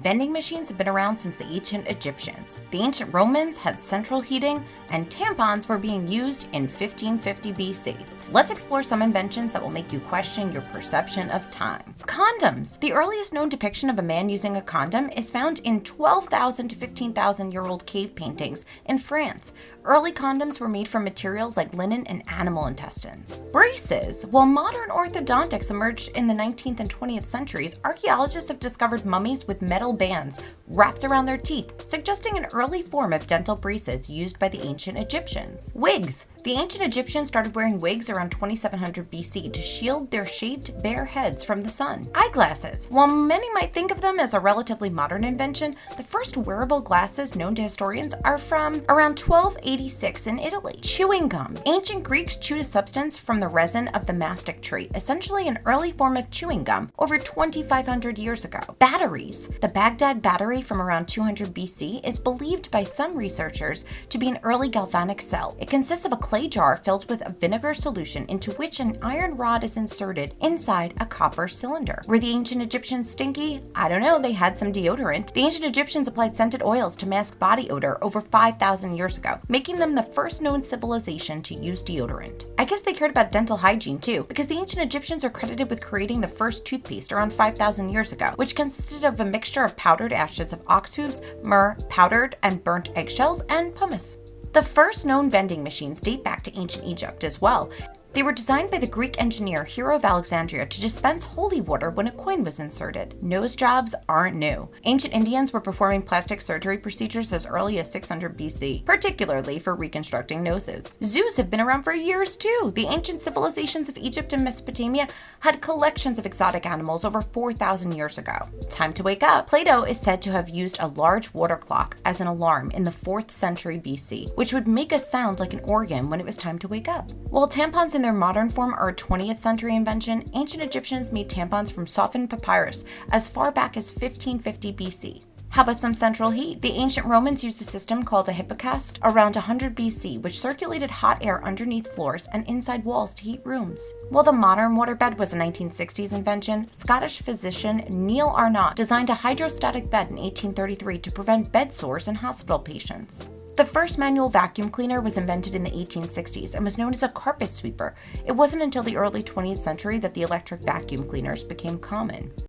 Vending machines have been around since the ancient Egyptians. The ancient Romans had central heating, and tampons were being used in 1550 BC. Let's explore some inventions that will make you question your perception of time. Condoms. The earliest known depiction of a man using a condom is found in 12,000 to 15,000-year-old cave paintings in France. Early condoms were made from materials like linen and animal intestines. Braces. While modern orthodontics emerged in the 19th and 20th centuries, archaeologists have discovered mummies with metal bands wrapped around their teeth, suggesting an early form of dental braces used by the ancient Egyptians. Wigs. The ancient Egyptians started wearing wigs around 2700 BC to shield their shaved bare heads from the sun. Eyeglasses. While many might think of them as a relatively modern invention, the first wearable glasses known to historians are from around 1286 in Italy. Chewing gum. Ancient Greeks chewed a substance from the resin of the mastic tree, essentially an early form of chewing gum over 2,500 years ago. Batteries. The Baghdad battery from around 200 BC is believed by some researchers to be an early galvanic cell. It consists of a clay jar filled with a vinegar solution into which an iron rod is inserted inside a copper cylinder. Were the ancient Egyptians stinky? I don't know, they had some deodorant. The ancient Egyptians applied scented oils to mask body odor over 5,000 years ago, making them the first known civilization to use deodorant. I guess they cared about dental hygiene too, because the ancient Egyptians are credited with creating the first toothpaste around 5,000 years ago, which consisted of a mixture of powdered ashes of ox hooves, myrrh, powdered and burnt eggshells, and pumice. The first known vending machines date back to ancient Egypt as well. They were designed by the Greek engineer Hero of Alexandria to dispense holy water when a coin was inserted. Nose jobs aren't new. Ancient Indians were performing plastic surgery procedures as early as 600 BC, particularly for reconstructing noses. Zoos have been around for years too. The ancient civilizations of Egypt and Mesopotamia had collections of exotic animals over 4,000 years ago. Time to wake up. Plato is said to have used a large water clock as an alarm in the 4th century BC, which would make a sound like an organ when it was time to wake up. While tampons in their modern form are a 20th century invention, ancient Egyptians made tampons from softened papyrus as far back as 1550 BC. How about some central heat? The ancient Romans used a system called a hypocast around 100 BC, which circulated hot air underneath floors and inside walls to heat rooms. While the modern waterbed was a 1960s invention, Scottish physician Neil Arnott designed a hydrostatic bed in 1833 to prevent bed sores in hospital patients. The first manual vacuum cleaner was invented in the 1860s and was known as a carpet sweeper. It wasn't until the early 20th century that the electric vacuum cleaners became common.